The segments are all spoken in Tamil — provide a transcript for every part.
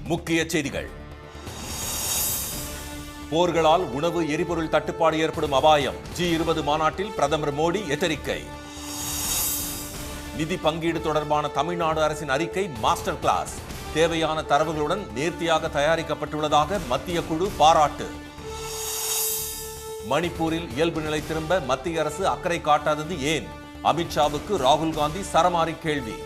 முக்கிய செய்திகள். போர்களால் உணவு எரிபொருள் தட்டுப்பாடு ஏற்படும் அபாயம். G20 மாநாட்டில் பிரதமர் மோடி எச்சரிக்கை. நிதி பங்கீடு தொடர்பான தமிழ்நாடு அரசின் அறிக்கை மாஸ்டர் கிளாஸ். தேவையான தரவுகளுடன் நேர்த்தியாக தயாரிக்கப்பட்டுள்ளதாக மத்திய குழு பாராட்டு. மணிப்பூரில் இயல்பு நிலை திரும்ப மத்திய அரசு அக்கறை காட்டாதது ஏன்? அமித்ஷாவுக்கு ராகுல் காந்தி சரமாரி கேள்வி.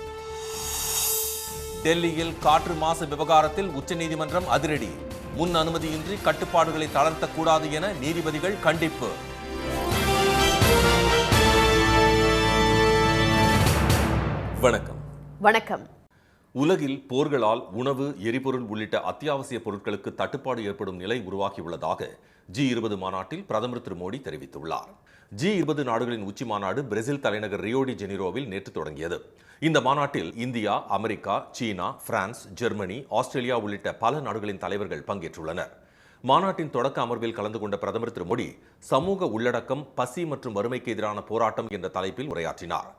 டெல்லியில் காற்று மாசு விவகாரத்தில் உச்சநீதிமன்றம் அதிரடி. முன் அனுமதியின்றி கட்டுப்பாடுகளை தளர்த்தக்கூடாது என நீதிபதிகள் கண்டிப்பு. வணக்கம். வணக்கம். உலகில் போர்களால் உணவு, எரிபொருள் உள்ளிட்ட அத்தியாவசிய பொருட்களுக்கு தட்டுப்பாடு ஏற்படும் நிலை உருவாகியுள்ளதாக G20 மாநாட்டில் பிரதமர் திரு மோடி தெரிவித்துள்ளார். G20 நாடுகளின் உச்சி மாநாடு பிரேசில் தலைநகர் ரியோ டி ஜெனிரோவில் நேற்று தொடங்கியது. இந்த மாநாட்டில் இந்தியா, அமெரிக்கா, சீனா, பிரான்ஸ், ஜெர்மனி, ஆஸ்திரேலியா உள்ளிட்ட பல நாடுகளின் தலைவர்கள் பங்கேற்றுள்ளனர். மாநாட்டின் தொடக்க அமர்வில் கலந்து கொண்ட பிரதமர் திரு மோடி சமூக உள்ளடக்கம், பசி மற்றும் வறுமைக்கு எதிரான போராட்டம் என்ற தலைப்பில் உரையாற்றினார்.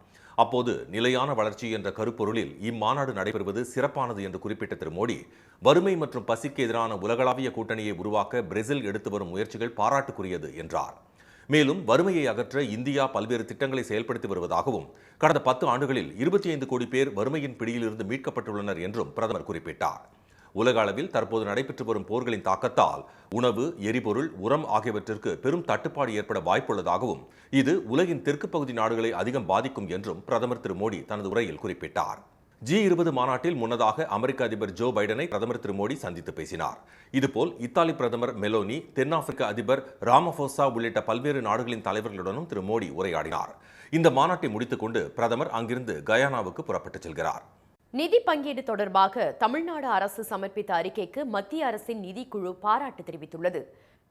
அப்போது நிலையான வளர்ச்சி என்ற கருப்பொருளில் இம்மாநாடு நடைபெறுவது சிறப்பானது என்று குறிப்பிட்ட திரு மோடி, வறுமை மற்றும் பசிக்கு எதிரான உலகளாவிய கூட்டணியை உருவாக்க பிரேசில் எடுத்து வரும் முயற்சிகள் பாராட்டுக்குரியது என்றார். மேலும் வறுமையை அகற்ற இந்தியா பல்வேறு திட்டங்களை செயல்படுத்தி வருவதாகவும், கடந்த 10 ஆண்டுகளில் 25 கோடி பேர் வறுமையின் பிடியிலிருந்து மீட்கப்பட்டுள்ளனர் என்றும் பிரதமர் குறிப்பிட்டார். உலக அளவில் தற்போது நடைபெற்று வரும் போர்களின் தாக்கத்தால் உணவு, எரிபொருள், உரம் ஆகியவற்றிற்கு பெரும் தட்டுப்பாடு ஏற்பட வாய்ப்புள்ளதாகவும், இது உலகின் தெற்கு பகுதி நாடுகளை அதிகம் பாதிக்கும் என்றும் பிரதமர் திரு மோடி தனது உரையில் குறிப்பிட்டார். G20 மாநாட்டில் முன்னதாக அமெரிக்க அதிபர் ஜோ பைடனை பிரதமர் திரு மோடி சந்தித்து பேசினார். இதுபோல் இத்தாலி பிரதமர் மெலோனி, தென்னாப்பிரிக்க அதிபர் ராமபோசா உள்ளிட்ட பல்வேறு நாடுகளின் தலைவர்களுடனும் திரு மோடி உரையாடினார். இந்த மாநாட்டை முடித்துக் கொண்டு பிரதமர் அங்கிருந்து கயானாவுக்கு புறப்பட்டுச் செல்கிறார். நிதி பங்கீடு தொடர்பாக தமிழ்நாடு அரசு சமர்ப்பித்த அறிக்கைக்கு மத்திய அரசின் நிதிக்குழு பாராட்டு தெரிவித்துள்ளது.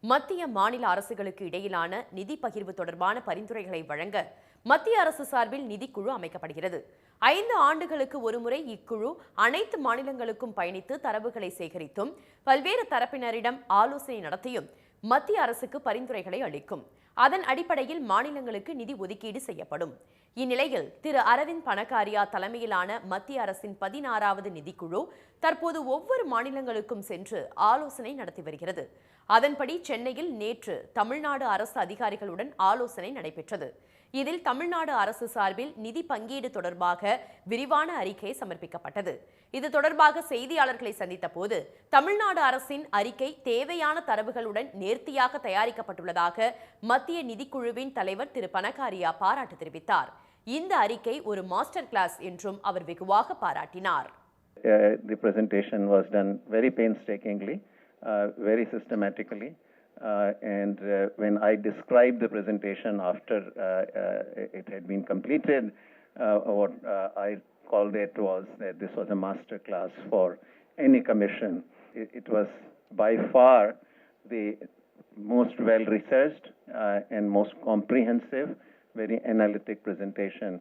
மத்திய மாநில அரசுகளுக்கு இடையிலான நிதி பகிர்வு தொடர்பான பரிந்துரைகளை வழங்க மத்திய அரசு சார்பில் நிதிக்குழு அமைக்கப்படுகிறது. 5 ஆண்டுகளுக்கு ஒருமுறை இக்குழு அனைத்து மாநிலங்களுக்கும் பயணித்து தரவுகளை சேகரித்தும் பல்வேறு தரப்பினரிடம் ஆலோசனை நடத்தியும் மத்திய அரசுக்கு பரிந்துரைகளை அளிக்கும். அதன் அடிப்படையில் மாநிலங்களுக்கு நிதி ஒதுக்கீடு செய்யப்படும். இந்நிலையில் திரு அரவிந்த் பனகாரியா தலைமையிலான மத்திய அரசின் 16வது நிதிக்குழு தற்போது ஒவ்வொரு மாநிலங்களுக்கும் சென்று ஆலோசனை நடத்தி வருகிறது. அதன்படி சென்னையில் நேற்று தமிழ்நாடு அரசு அதிகாரிகளுடன் ஆலோசனை நடைபெற்றது. இதில் தமிழ்நாடு அரசு சார்பில் நிதி பங்கீடு தொடர்பாக விரிவான அறிக்கை சமர்ப்பிக்கப்பட்டது. இது தொடர்பாக செய்தியாளர்களை சந்தித்த போது தமிழ்நாடு அரசின் அறிக்கை தேவையான தரவுகளுடன் நேர்த்தியாக தயாரிக்கப்பட்டுள்ளதாக மத்திய நிதிக்குழுவின் தலைவர் திரு பனகாரியா பாராட்டு தெரிவித்தார். இந்த அறிக்கை ஒரு மாஸ்டர் கிளாஸ் என்றும் அவர் வெகுவாக பாராட்டினார். The presentation was done very painstakingly, very systematically. And when I described the presentation after it had been completed, what I called it was that this was a master class for any commission. It was by far the most well-researched and most comprehensive, very analytic presentation.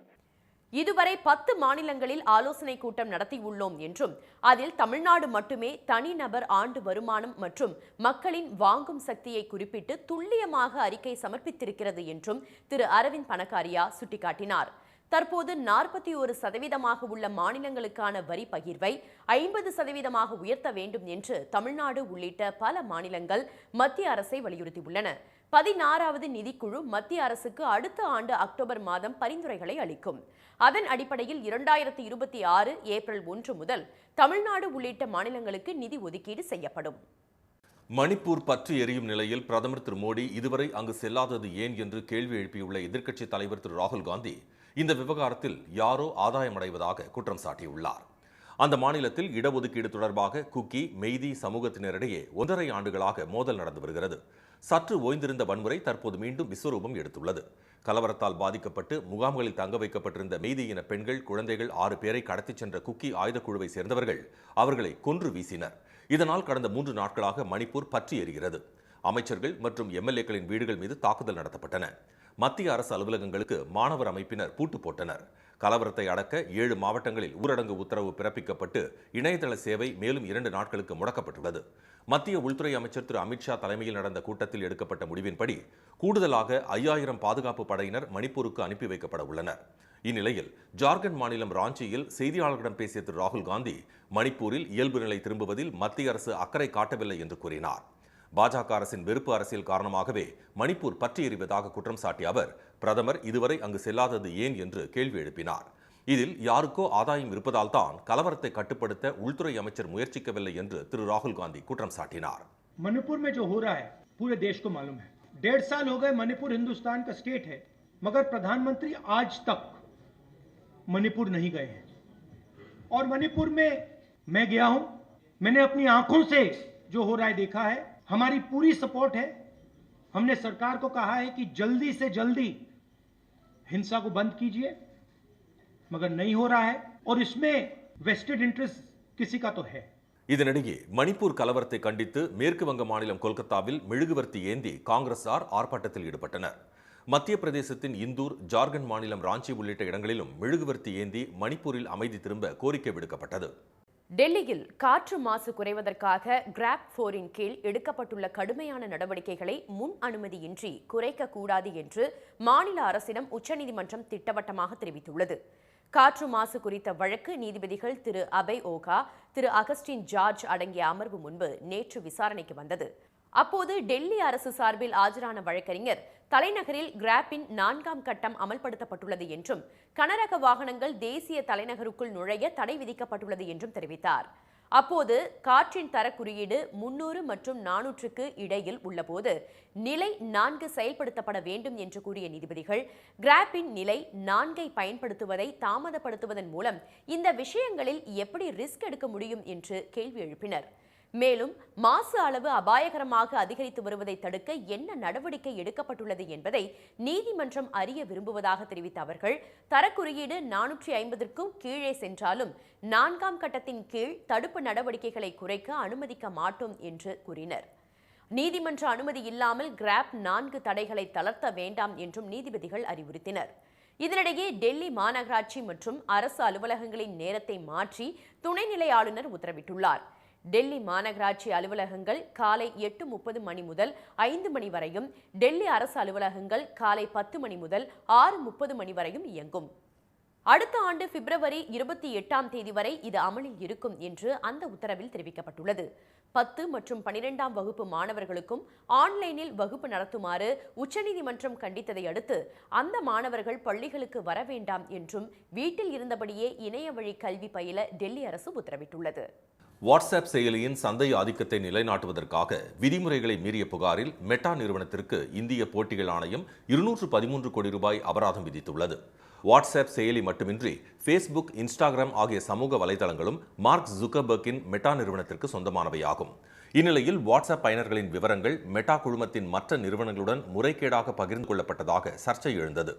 இதுவரை 10 மாநிலங்களில் ஆலோசனை கூட்டம் நடத்தியுள்ளோம் என்றும், அதில் தமிழ்நாடு மட்டுமே தனிநபர் ஆண்டு வருமானம் மற்றும் மக்களின் வாங்கும் சக்தியை குறிப்பிட்டு துல்லியமாக அறிக்கை சமர்ப்பித்திருக்கிறது என்றும் திரு அரவிந்த் பனகாரியா சுட்டிக்காட்டினார். தற்போது 41% உள்ள மாநிலங்களுக்கான வரி பகிர்வை 50% உயர்த்த வேண்டும் என்று தமிழ்நாடு உள்ளிட்ட பல மாநிலங்கள் மத்திய அரசை வலியுறுத்தியுள்ளன. 16வது நிதிக்குழு மத்திய அரசுக்கு அடுத்த ஆண்டு அக்டோபர் மாதம் பரிந்துரைகளை அளிக்கும். அதன் அடிப்படையில் 2026 ஏப்ரல் 1 முதல் தமிழ்நாடு உள்ளிட்ட மாநிலங்களுக்கு நிதி ஒதுக்கீடு செய்யப்படும். மணிப்பூர் பற்றி எரியும் நிலையில் பிரதமர் திரு மோடி இதுவரை அங்கு செல்லாதது ஏன் என்று கேள்வி எழுப்பியுள்ள எதிர்க்கட்சித் தலைவர் திரு ராகுல் காந்தி இந்த விவகாரத்தில் யாரோ ஆதாயமடைவதாக குற்றம் சாட்டியுள்ளார். அந்த மாநிலத்தில் இடஒதுக்கீடு தொடர்பாக குக்கி, மெய்தி சமூகத்தினரிடையே 1.5 ஆண்டுகளாக மோதல் நடந்து வருகிறது. சற்று ஓய்ந்திருந்த வன்முறை தற்போது மீண்டும் விஸ்வரூபம் எடுத்துள்ளது. கலவரத்தால் பாதிக்கப்பட்டு முகாம்களில் தங்க வைக்கப்பட்டிருந்த மெய்தியின பெண்கள், குழந்தைகள் 6 பேரை கடத்திச் சென்ற குக்கி ஆயுதக்குழுவை சேர்ந்தவர்கள் அவர்களை கொன்று வீசினர். இதனால் கடந்த 3 நாட்களாக மணிப்பூர் பற்றி எரிகிறது. அமைச்சர்கள் மற்றும் எம்எல்ஏக்களின் வீடுகள் மீது தாக்குதல் நடத்தப்பட்டன. மத்திய அரசு அலுவலகங்களுக்கு மாணவர் அமைப்பினர் பூட்டு போட்டனர். கலவரத்தை அடக்க 7 மாவட்டங்களில் ஊரடங்கு உத்தரவு பிறப்பிக்கப்பட்டு இணையதள சேவை மேலும் 2 நாட்களுக்கு முடக்கப்பட்டுள்ளது. மத்திய உள்துறை அமைச்சர் திரு அமித்ஷா தலைமையில் நடந்த கூட்டத்தில் எடுக்கப்பட்ட முடிவின்படி கூடுதலாக 5000 பாதுகாப்பு படையினர் மணிப்பூருக்கு அனுப்பி வைக்கப்பட உள்ளனர். இந்நிலையில் ஜார்க்கண்ட் மாநிலம் ராஞ்சியில் செய்தியாளர்களிடம் பேசிய திரு ராகுல் காந்தி மணிப்பூரில் இயல்பு நிலை திரும்புவதில் மத்திய அரசு அக்கறை காட்டவில்லை என்று கூறினார். பாஜக அரசின் வெறுப்பு அரசியல் காரணமாகவே மணிப்பூர் பற்றி எறிவதாக குற்றம் சாட்டிய அவர் பிரதமர் இதுவரை அங்கு செல்லாதது ஏன் என்று கேள்வி எழுப்பினார். இதில் யாருக்கோ ஆதாயம் இருப்பதால் தான் கலவரத்தை கட்டுப்படுத்த உள்துறை அமைச்சர் முயற்சிக்கவில்லை என்று திரு ராகுல் காந்தி குற்றம் சாட்டினார். मणिपुर में जो हो रहा है पूरे देश को मालूम है। 1.5 साल हो गए मणिपुर हिंदुस्तान का स्टेट है, मगर प्रधानमंत्री आज तक मणिपुर नहीं गए हैं। और मणिपुर में मैं गया हूं, मैंने अपनी आंखों से जो हो रहा है देखा है। हमारी पूरी सपोर्ट है। हमने सरकार को कहा है कि जल्दी से जल्दी हिंसा को बंद कीजिए, मगर नहीं हो रहा है और इसमें वेस्टेड इंटरेस्ट किसी का तो है। இதனிடையே மணிப்பூர் கலவரத்தை கண்டித்து மேற்கு வங்க மாநிலம் கொல்கத்தாவில் மெழுகுவர்த்தி ஏந்தி காங்கிரசார் ஆர்ப்பாட்டத்தில் ஈடுபட்டனர். மத்திய பிரதேசத்தின் இந்தூர், ஜார்க்கண்ட் மாநிலம் ராஞ்சி உள்ளிட்ட இடங்களிலும் மெழுகுவர்த்தி ஏந்தி மணிப்பூரில் அமைதி திரும்ப கோரிக்கை விடுக்கப்பட்டது. டெல்லியில் காற்று மாசு குறைவதற்காக கிராப் 4 கீழ் எடுக்கப்பட்டுள்ள கடுமையான நடவடிக்கைகளை முன் அனுமதியின்றி குறைக்கக்கூடாது என்று மாநில அரசிடம் உச்சநீதிமன்றம் திட்டவட்டமாக தெரிவித்துள்ளது. காற்று மாசு குறித்த வழக்கு நீதிபதிகள் திரு அபய் ஓகா, திரு அகஸ்டின் ஜார்ஜ் அடங்கிய அமர்வு முன்பு நேற்று விசாரணைக்கு வந்தது. அப்போது டெல்லி அரசு சார்பில் ஆஜரான வழக்கறிஞர் தலைநகரில் கிராப்பின் 4ஆம் கட்டம் அமல்படுத்தப்பட்டுள்ளது என்றும் கனரக வாகனங்கள் தேசிய தலைநகருக்குள் நுழைய தடை விதிக்கப்பட்டுள்ளது என்றும் தெரிவித்தார். அப்போது காற்றின் தர குறியீடு 300 மற்றும் 400க்கு இடையில் உள்ளபோது நிலை 4 செயல்படுத்தப்பட வேண்டும் என்று கூறிய நீதிபதிகள் கிராப்பின் நிலை 4ஐ பயன்படுத்துவதை தாமதப்படுத்துவதன் மூலம் இந்த விஷயங்களில் எப்படி ரிஸ்க் எடுக்க முடியும் என்று கேள்வி எழுப்பினர். மேலும் மாசு அளவு அபாயகரமாக அதிகரித்து வருவதை தடுக்க என்ன நடவடிக்கை எடுக்கப்பட்டுள்ளது என்பதை நீதிமன்றம் அறிய விரும்புவதாக தெரிவித்த அவர்கள் தரக்குறியீடு 450க்கும் கீழே சென்றாலும் 4ஆம் கட்டத்தின் கீழ் தடுப்பு நடவடிக்கைகளை குறைக்க அனுமதிக்க மாட்டோம் என்று கூறினர். நீதிமன்ற அனுமதி இல்லாமல் கிராப் 4 தடைகளை தளர்த்த வேண்டாம் என்றும் நீதிபதிகள் அறிவுறுத்தினர். இதனிடையே டெல்லி மாநகராட்சி மற்றும் அரசு அலுவலகங்களின் நேரத்தை மாற்றி துணைநிலை ஆளுநர் உத்தரவிட்டுள்ளார். டெல்லி மாநகராட்சி அலுவலகங்கள் காலை 8:30 மணி முதல் 5 மணி வரையும், டெல்லி அரசு அலுவலகங்கள் காலை 10 மணி முதல் 6:30 மணி வரையும் இயங்கும். அடுத்த ஆண்டு பிப்ரவரி 28ஆம் தேதி வரை இது அமலில் இருக்கும் என்று அந்த உத்தரவில் தெரிவிக்கப்பட்டுள்ளது. 10 மற்றும் 12ஆம் வகுப்பு மாணவர்களுக்கும் ஆன்லைனில் வகுப்பு நடத்துமாறு உச்சநீதிமன்றம் கண்டித்ததை அடுத்து அந்த மாணவர்கள் பள்ளிகளுக்கு வர வேண்டாம் என்றும் வீட்டில் இருந்தபடியே இணைய வழி கல்வி பயில டெல்லி அரசு உத்தரவிட்டுள்ளது. வாட்ஸ்அப் செயலியின் சந்தை ஆதிக்கத்தை நிலைநாட்டுவதற்காக விதிமுறைகளை மீறிய புகாரில் மெட்டா நிறுவனத்திற்கு இந்திய போட்டிகள் ஆணையம் 213 கோடி ரூபாய் அபராதம் விதித்துள்ளது. வாட்ஸ்அப் செயலி மட்டுமின்றி ஃபேஸ்புக், இன்ஸ்டாகிராம் ஆகிய சமூக வலைதளங்களும் மார்க் ஜுக்கர்பர்க்கின் மெட்டா நிறுவனத்திற்கு சொந்தமானவையாகும். இந்நிலையில் வாட்ஸ்அப் பயனர்களின் விவரங்கள் மெட்டா குழுமத்தின் மற்ற நிறுவனங்களுடன் முறைகேடாக பகிர்ந்து கொள்ளப்பட்டதாக சர்ச்சை எழுந்தது.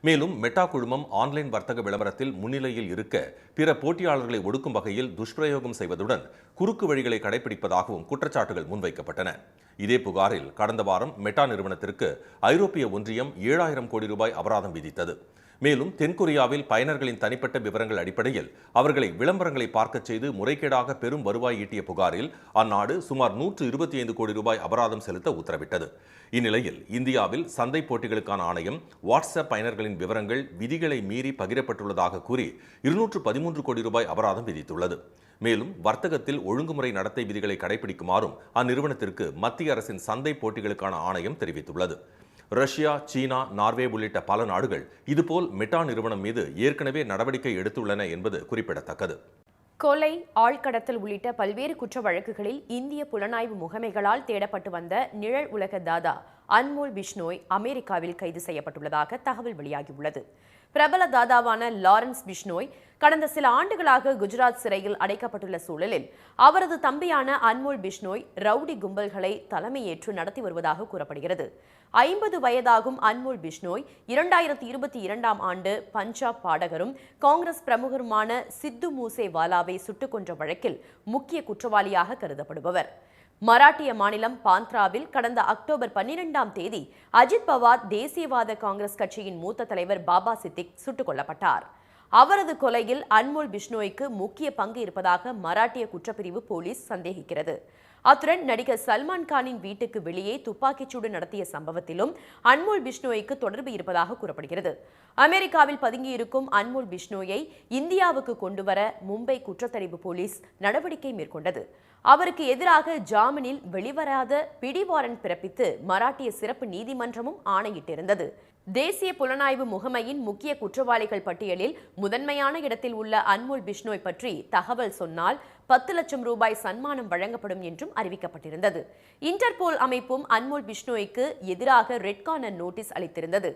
மேலும் மெட்டா குழுமம் ஆன்லைன் வர்த்தக விளம்பரத்தில் முன்னிலையில் இருக்க பிற போட்டியாளர்களை ஒடுக்கும் வகையில் துஷ்பிரயோகம் செய்வதுடன் குறுக்கு வழிகளை கடைபிடிப்பதாகவும் குற்றச்சாட்டுகள் முன்வைக்கப்பட்டன. இதே புகாரில் கடந்த வாரம் மெட்டா நிறுவனத்திற்கு ஐரோப்பிய ஒன்றியம் 7000 கோடி ரூபாய் அபராதம் விதித்தது. மேலும் தென்கொரியாவில் பயனர்களின் தனிப்பட்ட விவரங்கள் அடிப்படையில் அவர்களை விளம்பரங்களை பார்க்கச் செய்து முறைகேடாக பெரும் வருவாய் ஈட்டிய புகாரில் அந்நாடு சுமார் 125 கோடி ரூபாய் அபராதம் செலுத்த உத்தரவிட்டது. இந்நிலையில் இந்தியாவில் சந்தை போட்டிகளுக்கான ஆணையம் வாட்ஸ்அப் பயனர்களின் விவரங்கள் விதிகளை மீறி பகிரப்பட்டுள்ளதாக கூறி 213 கோடி ரூபாய் அபராதம் விதித்துள்ளது. மேலும் வர்த்தகத்தில் ஒழுங்குமுறை நடத்தை விதிகளை கடைபிடிக்குமாறும் அந்நிறுவனத்திற்கு மத்திய அரசின் சந்தை போட்டிகளுக்கான ஆணையம் தெரிவித்துள்ளது. ரஷ்யா, சீனா, நார்வே உள்ளிட்ட பல நாடுகள் இதுபோல் மெட்டா நிறுவனம் மீது ஏற்கனவே நடவடிக்கை எடுத்துள்ளன என்பது குறிப்பிடத்தக்கது. கொலை, ஆழ்கடத்தல் உள்ளிட்ட பல்வேறு குற்ற வழக்குகளில் இந்திய புலனாய்வு முகமைகளால் தேடப்பட்டு வந்த நிழல் உலக தாதா அன்மோல் பிஷ்னோய் அமெரிக்காவில் கைது செய்யப்பட்டுள்ளதாக தகவல் வெளியாகியுள்ளது. பிரபல தாதாவான லாரன்ஸ் பிஷ்னோய் கடந்த சில ஆண்டுகளாக குஜராத் சிறையில் அடைக்கப்பட்டுள்ள சூழலில் அவரது தம்பியான அன்மோல் பிஷ்னோய் ரவுடி கும்பல்களை தலைமையேற்று நடத்தி வருவதாக கூறப்படுகிறது. 50 வயதாகும் அன்மோல் பிஷ்னோய் 2022ஆம் ஆண்டு பஞ்சாப் பாடகரும் காங்கிரஸ் பிரமுகருமான சித்து மூசேவாலாவை சுட்டுக் கொன்ற வழக்கில் முக்கிய குற்றவாளியாக கருதப்படுபவர். மராட்டிய மாநிலம் பாந்த்ராவில் கடந்த அக்டோபர் 12ஆம் தேதி அஜித் பவார் தேசியவாத காங்கிரஸ் கட்சியின் மூத்த தலைவர் பாபா சித்திக் சுட்டுக் கொல்லப்பட்டார். அவரது கொலையில் அன்மோல் பிஷ்னோய்க்கு முக்கிய பங்கு இருப்பதாக மராட்டிய குற்றப்பிரிவு போலீஸ் சந்தேகிக்கிறது. அத்துடன் நடிகர் சல்மான் கானின் வீட்டுக்கு வெளியே துப்பாக்கிச்சூடு நடத்திய சம்பவத்திலும் அன்மோல் பிஷ்னோய்க்கு தொடர்பு இருப்பதாக கூறப்படுகிறது. அமெரிக்காவில் பதுங்கியிருக்கும் அன்மோல் பிஷ்னோயை இந்தியாவுக்கு கொண்டுவர மும்பை குற்றத்தடுப்பு போலீஸ் நடவடிக்கை மேற்கொண்டது. அவருக்கு எதிராக ஜாமீனில் வெளிவராத பிடி வாரண்ட் பிறப்பித்து மராட்டிய சிறப்பு நீதிமன்றமும் ஆணையிட்டிருந்தது. தேசிய புலனாய்வு முகமையின் முக்கிய குற்றவாளிகள் பட்டியலில் முதன்மையான இடத்தில் உள்ள அன்மோல் பிஷ்னோய் பற்றி தகவல் சொன்னால் 10 லட்சம் ரூபாய் சன்மானம் வழங்கப்படும் என்றும் அறிவிக்கப்பட்டிருந்தது. இன்டர்போல் அமைப்பும் அன்மோல் பிஷ்னோய்க்கு எதிராக ரெட் கார்னர் நோட்டீஸ் அளித்திருந்தது.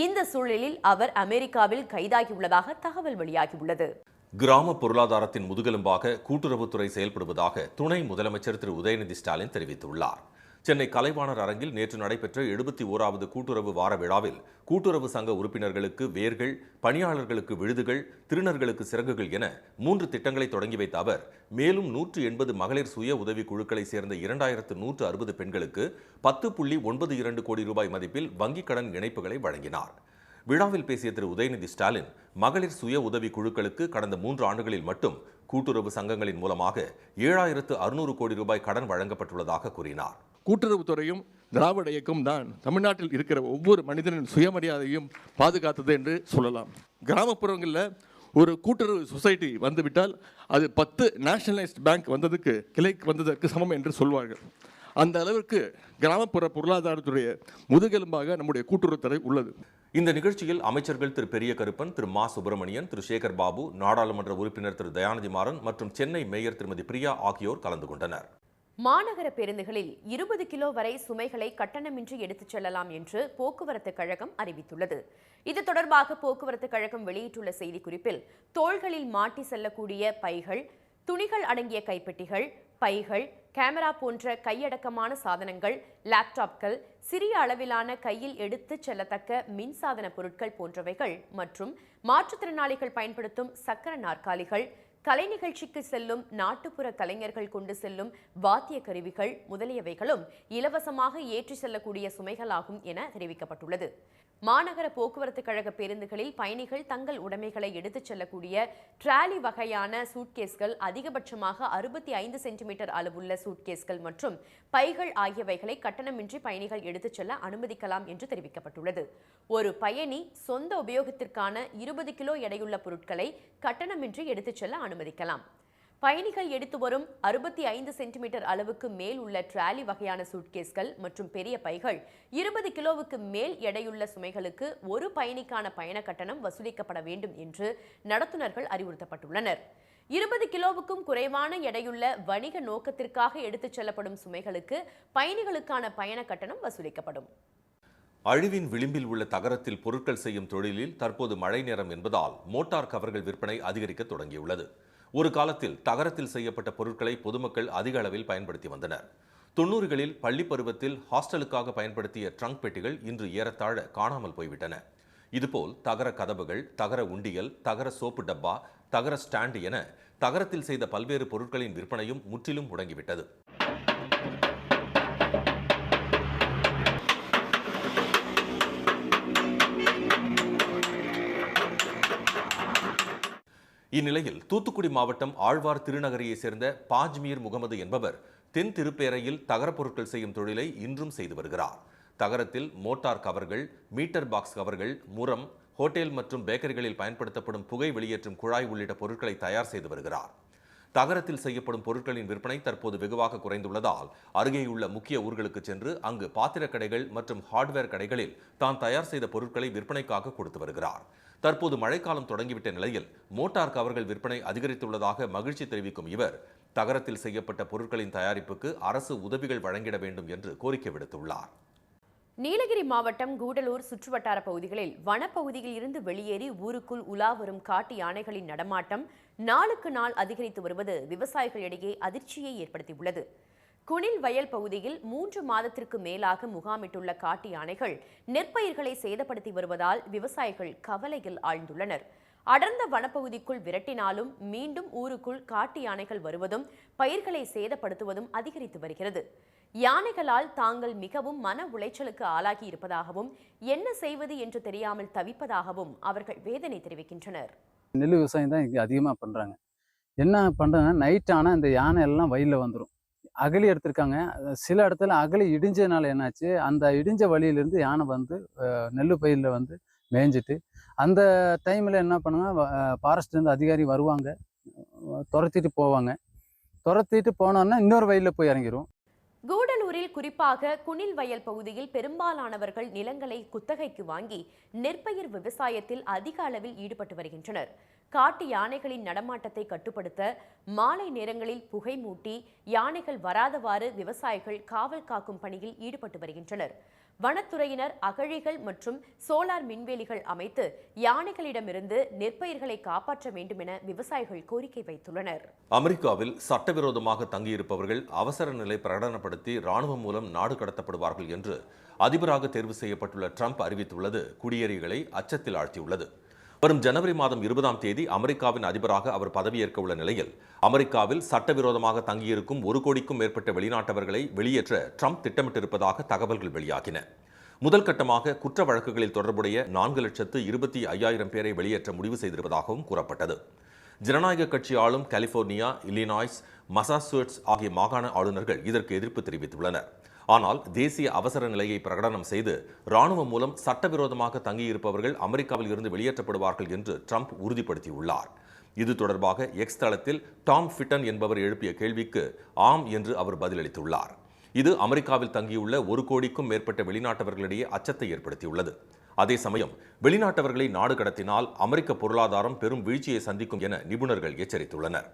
இந்த சூழலில் அவர் அமெரிக்காவில் கைதாகியுள்ளதாக தகவல் வெளியாகியுள்ளது. கிராம பொருளாதாரத்தின் முதுகெலும்பாக கூட்டுறவுத்துறை செயல்படுவதாக துணை முதலமைச்சர் திரு உதயநிதி ஸ்டாலின் தெரிவித்துள்ளார். சென்னை கலைவாணர் அரங்கில் நேற்று நடைபெற்ற 71வது கூட்டுறவு வார விழாவில் கூட்டுறவு சங்க உறுப்பினர்களுக்கு வேர்கள், பணியாளர்களுக்கு விழுதுகள், திருநர்களுக்கு சிறகுகள் என 3 திட்டங்களை தொடங்கி வைத்த அவர் மேலும் 180 மகளிர் சுய உதவி குழுக்களை சேர்ந்த 2160 பெண்களுக்கு 10.92 கோடி ரூபாய் மதிப்பில் வங்கிக் கடன் இணைப்புகளை வழங்கினார். விழாவில் பேசிய திரு உதயநிதி ஸ்டாலின் மகளிர் சுய உதவி குழுக்களுக்கு கடந்த 3 ஆண்டுகளில் மட்டும் கூட்டுறவு சங்கங்களின் மூலமாக 7600 கோடி ரூபாய் கடன் வழங்கப்பட்டுள்ளதாக கூறினார். கூட்டுறவுத்துறையும் திராவிட இயக்கம் தான் தமிழ்நாட்டில் இருக்கிற ஒவ்வொரு மனிதனின் சுயமரியாதையும் பாதுகாத்தது என்று சொல்லலாம். கிராமப்புறங்களில் ஒரு கூட்டுறவு சொசைட்டி வந்துவிட்டால் அது 10 நேஷனலைஸ்ட் பேங்க் கிளைக்கு வந்ததற்கு சமம் என்று சொல்வார்கள். அந்த அளவிற்கு கிராமப்புற பொருளாதாரத்துடைய முதுகெலும்பாக நம்முடைய கூட்டுறவுத்துறை உள்ளது. இந்த நிகழ்ச்சியில் அமைச்சர்கள் திரு பெரிய கருப்பன், திரு மா சுப்பிரமணியன், திரு சேகர் பாபு, நாடாளுமன்ற உறுப்பினர் திரு தயாநிதி மாறன் மற்றும் சென்னை மேயர் திருமதி பிரியா ஆகியோர் கலந்து கொண்டனர். மாநகர பேருந்துகளில் 20 கிலோ வரை சுமைகளை கட்டணமின்றி எடுத்துச் செல்லலாம் என்று போக்குவரத்து கழகம் அறிவித்துள்ளது. இது தொடர்பாக போக்குவரத்து கழகம் வெளியிட்டுள்ள செய்திக்குறிப்பில் தோள்களில் மாட்டி செல்லக்கூடிய பைகள், துணிகள் அடங்கிய கைப்பெட்டிகள், பைகள், கேமரா போன்ற கையடக்கமான சாதனங்கள், லேப்டாப்கள், சிறிய அளவிலான கையில் எடுத்துச் செல்லத்தக்க மின்சாதன பொருட்கள் போன்றவைகள் மற்றும் மாற்றுத்திறனாளிகள் பயன்படுத்தும் சக்கர நாற்காலிகள், கலை நிகழ்ச்சிக்கு செல்லும் நாட்டுப்புற கலைஞர்கள் கொண்டு செல்லும் வாத்திய கருவிகள் முதலியவைகளும் இலவசமாக ஏற்றி செல்லக்கூடிய சுமைகளாகும் என தெரிவிக்கப்பட்டுள்ளது. மாநகர போக்குவரத்து கழக பேருந்துகளில் பயணிகள் தங்கள் உடைமைகளை எடுத்துச் செல்லக்கூடிய டிராலி வகையான சூட்கேஸ்கள், அதிகபட்சமாக 65 சென்டிமீட்டர் அளவுள்ள சூட்கேஸ்கள் மற்றும் பைகள் ஆகியவைகளை கட்டணமின்றி பயணிகள் எடுத்துச் செல்ல அனுமதிக்கலாம் என்று தெரிவிக்கப்பட்டுள்ளது. ஒரு பயணி சொந்த உபயோகத்திற்கான 20 கிலோ எடையுள்ள பொருட்களை கட்டணமின்றி எடுத்துச் செல்ல அனுமதிக்கலாம். பயணிகள் எடுத்து வரும் 65 சென்டிமீட்டர் அளவுக்கு மேல் உள்ள டிராலி வகையான சூட்கேஸ்கள் மற்றும் பெரிய பைகள் 20 கிலோவுக்கு மேல் எடையுள்ள சுமைகளுக்கு ஒரு பயணிக்கான பயண கட்டணம் வசூலிக்கப்பட வேண்டும் என்று நடத்துனர்கள் அறிவுறுத்தப்பட்டுள்ளனர். 20 கிலோவுக்கும் குறைவான எடையுள்ள வணிக நோக்கத்திற்காக எடுத்துச் செல்லப்படும் சுமைகளுக்கு பயணிகளுக்கான பயண கட்டணம் வசூலிக்கப்படும். அழிவின் விளிம்பில் உள்ள தகரத்தில் பொருட்கள் செய்யும் தொழிலில் தற்போது மழை நேரம் என்பதால் மோட்டார் கவர்கள் விற்பனை அதிகரிக்க தொடங்கியுள்ளது. ஒரு காலத்தில் தகரத்தில் செய்யப்பட்ட பொருட்களை பொதுமக்கள் அதிக அளவில் பயன்படுத்தி வந்தனர். 90களில் பள்ளி பருவத்தில் ஹாஸ்டலுக்காக பயன்படுத்திய ட்ரங்க் பெட்டிகள் இன்று ஏறத்தாழ காணாமல் போய்விட்டன. இதுபோல் தகர கதவுகள், தகர உண்டியல், தகர சோப்பு டப்பா, தகர ஸ்டாண்ட் என தகரத்தில் செய்த பல்வேறு பொருட்களின் விற்பனையும் முற்றிலும் முடங்கிவிட்டது. இந்நிலையில் தூத்துக்குடி மாவட்டம் ஆழ்வார் திருநகரியைச் சேர்ந்த பாஜ்மீர் முகமது என்பவர் தென் திருப்பேரையில் தகரப் பொருட்கள் செய்யும் தொழிலை இன்றும் செய்து வருகிறார். தகரத்தில் மோட்டார் கவர்கள், மீட்டர் பாக்ஸ் கவர்கள், முறம், ஹோட்டல் மற்றும் பேக்கரிகளில் பயன்படுத்தப்படும் புகை வெளியேற்றும் குழாய் உள்ளிட்ட பொருட்களை தயார் செய்து வருகிறார். தகரத்தில் செய்யப்படும் பொருட்களின் விற்பனை தற்போது வெகுவாக குறைந்துள்ளதால் அருகேயுள்ள முக்கிய ஊர்களுக்கு சென்று அங்கு பாத்திர கடைகள் மற்றும் ஹார்ட்வேர் கடைகளில் தான் தயார் செய்த பொருட்களை விற்பனைக்காக கொடுத்து வருகிறார். தற்போது மழைக்காலம் தொடங்கிவிட்ட நிலையில் மோட்டார் கவர்கள் விற்பனை அதிகரித்துள்ளதாக மகிழ்ச்சி தெரிவிக்கும் இவர் தகரத்தில் செய்யப்பட்ட பொருட்களின் தயாரிப்புக்கு அரசு உதவிகள் வழங்கிட வேண்டும் என்று கோரிக்கை விடுத்துள்ளார். நீலகிரி மாவட்டம் கூடலூர் சுற்றுவட்டார பகுதிகளில் வனப்பகுதியில் இருந்து வெளியேறி ஊருக்குள் உலா வரும் காட்டு யானைகளின் நடமாட்டம் நாளுக்கு நாள் அதிகரித்து வருவது விவசாயிகளிடையே அதிர்ச்சியை ஏற்படுத்தியுள்ளது. குணில் வயல் பகுதியில் 3 மாதத்திற்கு மேலாக முகாமிட்டுள்ள காட்டு யானைகள் நெற்பயிர்களை சேதப்படுத்தி வருவதால் விவசாயிகள் கவலையில் ஆழ்ந்துள்ளனர். அடர்ந்த வனப்பகுதிக்குள் விரட்டினாலும் மீண்டும் ஊருக்குள் காட்டு யானைகள் வருவதும் பயிர்களை சேதப்படுத்துவதும் அதிகரித்து வருகிறது. யானைகளால் தாங்கள் மிகவும் மன உளைச்சலுக்கு ஆளாகி இருப்பதாகவும் என்ன செய்வது என்று தெரியாமல் தவிப்பதாகவும் அவர்கள் வேதனை தெரிவிக்கின்றனர். நெல் விவசாயம் தான் இங்கே அதிகமாக பண்ணுறாங்க. என்ன பண்ணுறாங்கன்னா, நைட் ஆனால் இந்த யானை எல்லாம் வயலில் வந்துடும். அகழி எடுத்திருக்காங்க. சில இடத்துல அகழி இடிஞ்சதுனால என்னாச்சு, அந்த இடிஞ்ச வழியிலேருந்து யானை வந்து நெல் பயிரில் வந்து மேய்ஞ்சிட்டு, அந்த டைமில் என்ன பண்ணுவாங்க, ஃபாரஸ்ட்லேருந்து அதிகாரி வருவாங்க, துரத்திட்டு போவாங்க. துரத்திட்டு போனோன்னா இன்னொரு வயலில் போய் இறங்கிரும். கூடலூரில் குறிப்பாக குனில் வயல் பகுதியில் பெரும்பாலானவர்கள் நிலங்களை குத்தகைக்கு வாங்கி நெற்பயிர் விவசாயத்தில் அதிக அளவில் ஈடுபட்டு வருகின்றனர். காட்டு யானைகளின் நடமாட்டத்தை கட்டுப்படுத்த மாலை நேரங்களில் புகை மூட்டி யானைகள் வராதவாறு விவசாயிகள் காவல் காக்கும் பணியில் ஈடுபட்டு வருகின்றனர். வனத்துறையினர் அகழிகள் மற்றும் சோலார் மின்வேலிகள் அமைத்து யானைகளிடமிருந்து நெற்பயிர்களை காப்பாற்ற வேண்டும் என விவசாயிகள் கோரிக்கை வைத்துள்ளனர். அமெரிக்காவில் சட்டவிரோதமாக தங்கியிருப்பவர்கள் அவசர நிலை பிரகடனப்படுத்தி ராணுவம் மூலம் நாடு கடத்தப்படுவார்கள் என்று அதிபராக தேர்வு செய்யப்பட்டுள்ள ட்ரம்ப் அறிவித்துள்ளது குடியேறிகளை அச்சத்தில் ஆழ்த்தியுள்ளது. வரும் ஜனவரி மாதம் 20ஆம் தேதி அமெரிக்காவின் அதிபராக அவர் பதவியேற்க உள்ள நிலையில் அமெரிக்காவில் சட்டவிரோதமாக தங்கியிருக்கும் 1 கோடிக்கும் மேற்பட்ட வெளிநாட்டவர்களை வெளியேற்ற ட்ரம்ப் திட்டமிட்டிருப்பதாக தகவல்கள் வெளியாகின. முதல் கட்டமாக குற்ற வழக்குகளில் தொடர்புடைய 4,25,000 பேரை வெளியேற்ற முடிவு செய்திருப்பதாகவும் கூறப்பட்டது. ஜனநாயக கட்சி ஆளும் கலிபோர்னியா, இல்லினாய்ஸ், மசாசூசெட்ஸ் ஆகிய மாகாண ஆளுநர்கள் இதற்கு எதிர்ப்பு தெரிவித்துள்ளனர். ஆனால் தேசிய அவசர நிலையை பிரகடனம் செய்து ராணுவம் மூலம் சட்டவிரோதமாக தங்கியிருப்பவர்கள் அமெரிக்காவில் இருந்து வெளியேற்றப்படுவார்கள் என்று ட்ரம்ப் உறுதிப்படுத்தியுள்ளார். இது தொடர்பாக எக்ஸ் தளத்தில் டாம் ஃபிட்டன் என்பவர் எழுப்பிய கேள்விக்கு ஆம் என்று அவர் பதிலளித்துள்ளார். இது அமெரிக்காவில் தங்கியுள்ள 1 கோடிக்கும் மேற்பட்ட வெளிநாட்டவர்களிடையே அச்சத்தை ஏற்படுத்தியுள்ளது. அதே சமயம் வெளிநாட்டவர்களை நாடு கடத்தினால் அமெரிக்க பொருளாதாரம் பெரும் வீழ்ச்சியை சந்திக்கும் என நிபுணர்கள் எச்சரித்துள்ளனர்.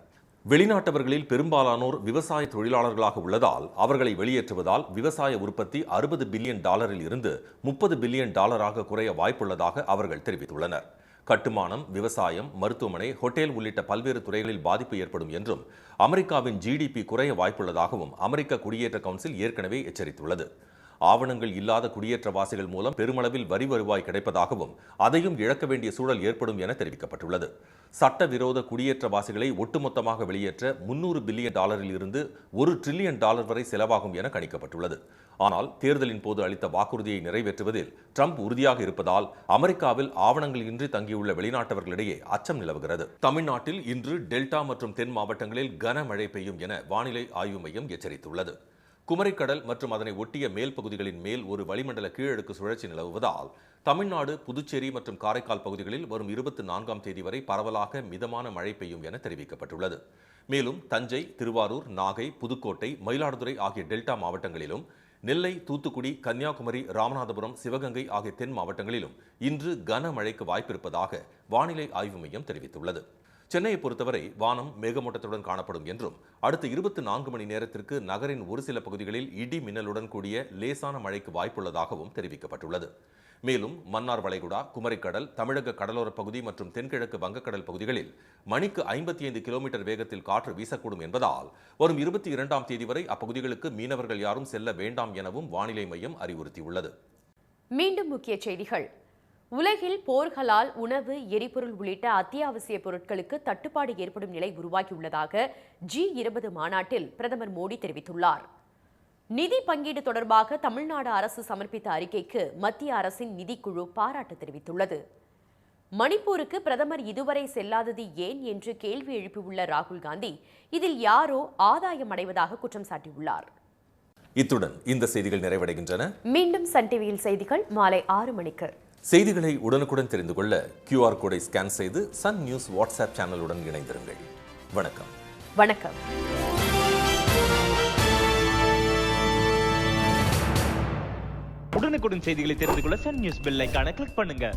வெளிநாட்டவர்களில் பெரும்பாலானோர் விவசாய தொழிலாளர்களாக உள்ளதால் அவர்களை வெளியேற்றுவதால் விவசாய உற்பத்தி $60 பில்லியன் இருந்து $30 பில்லியன் குறைய வாய்ப்புள்ளதாக அவர்கள் தெரிவித்துள்ளனர். கட்டுமானம், விவசாயம், மருத்துவமனை, ஹோட்டல் உள்ளிட்ட பல்வேறு துறைகளில் பாதிப்பு ஏற்படும் என்றும் அமெரிக்காவின் GDP குறைய வாய்ப்புள்ளதாகவும் அமெரிக்க குடியேற்ற கவுன்சில் ஏற்கனவே எச்சரித்துள்ளது. ஆவணங்கள் இல்லாத குடியேற்றவாசிகள் மூலம் பெருமளவில் வரி வருவாய் கிடைப்பதாகவும் அதையும் இழக்க வேண்டிய சூழல் ஏற்படும் என தெரிவிக்கப்பட்டுள்ளது. சட்டவிரோத குடியேற்றவாசிகளை ஒட்டுமொத்தமாக வெளியேற்ற $300 பில்லியன் இருந்து $1 டிரில்லியன் வரை செலவாகும் என கணிக்கப்பட்டுள்ளது. ஆனால் தேர்தலின் போது அளித்த வாக்குறுதியை நிறைவேற்றுவதில் ட்ரம்ப் உறுதியாக இருப்பதால் அமெரிக்காவில் ஆவணங்கள் இன்றி தங்கியுள்ள வெளிநாட்டவர்களிடையே அச்சம் நிலவுகிறது. தமிழ்நாட்டில் இன்று டெல்டா மற்றும் தென் மாவட்டங்களில் கனமழை பெய்யும் என வானிலை ஆய்வு மையம் எச்சரித்துள்ளது. குமரிக்கடல் மற்றும் அதனை ஒட்டிய மேல் பகுதிகளின் மேல் ஒரு வளிமண்டல கீழடுக்கு சுழற்சி நிலவுவதால் தமிழ்நாடு, புதுச்சேரி மற்றும் காரைக்கால் பகுதிகளில் வரும் 24ஆம் தேதி வரை பரவலாக மிதமான மழை பெய்யும் என தெரிவிக்கப்பட்டுள்ளது. மேலும் தஞ்சை, திருவாரூர், நாகை, புதுக்கோட்டை, மயிலாடுதுறை ஆகிய டெல்டா மாவட்டங்களிலும், நெல்லை, தூத்துக்குடி, கன்னியாகுமரி, ராமநாதபுரம், சிவகங்கை ஆகிய தென் மாவட்டங்களிலும் இன்று கனமழைக்கு வாய்ப்பிருப்பதாக வானிலை ஆய்வு மையம் தெரிவித்துள்ளது. சென்னையை பொறுத்தவரை வானம் மேகமூட்டத்துடன் காணப்படும் என்றும் அடுத்த 24 மணி நேரத்திற்கு நகரின் ஒரு சில பகுதிகளில் இடி மின்னலுடன் கூடிய லேசான மழைக்கு வாய்ப்புள்ளதாகவும் தெரிவிக்கப்பட்டுள்ளது. மேலும் மன்னார் வளைகுடா, குமரிக்கடல், தமிழக கடலோரப் பகுதி மற்றும் தென்கிழக்கு வங்கக்கடல் பகுதிகளில் மணிக்கு 55 கிலோமீட்டர் வேகத்தில் காற்று வீசக்கூடும் என்பதால் வரும் 22ஆம் தேதி வரை அப்பகுதிகளுக்கு மீனவர்கள் யாரும் செல்ல வேண்டாம் எனவும் வானிலை மையம் அறிவுறுத்தியுள்ளது. மீண்டும் முக்கிய செய்திகள். உலகில் போர்களால் உணவு, எரிபொருள் உள்ளிட்ட அத்தியாவசிய பொருட்களுக்கு தட்டுப்பாடு ஏற்படும் நிலை உருவாகியுள்ளதாக G20 மாநாட்டில் பிரதமர் மோடி தெரிவித்துள்ளார். நிதி பங்கீடு தொடர்பாக தமிழ்நாடு அரசு சமர்ப்பித்த அறிக்கைக்கு மத்திய அரசின் நிதிக்குழு பாராட்டு தெரிவித்துள்ளது. மணிப்பூருக்கு பிரதமர் இதுவரை செல்லாதது ஏன் என்று கேள்வி எழுப்பியுள்ள ராகுல் காந்தி இதில் யாரோ ஆதாயம் அடைவதாக குற்றம் சாட்டியுள்ளார். இத்துடன் இந்த செய்திகள் நிறைவடைகின்றன. மீண்டும் சன் டிவியில் செய்திகள் மாலை 6 மணிக்கு. செய்திகளை உடனுக்குடன் தெரிந்து கொள்ள QR கோடை ஸ்கேன் செய்து சன் நியூஸ் வாட்ஸ்அப் சேனலுடன் இணைந்திருங்கள். வணக்கம். வணக்கம். உடனுக்குடன் செய்திகளை தெரிந்து கொள்ள சன் நியூஸ் பெல் ஐகானை கிளிக் பண்ணுங்க.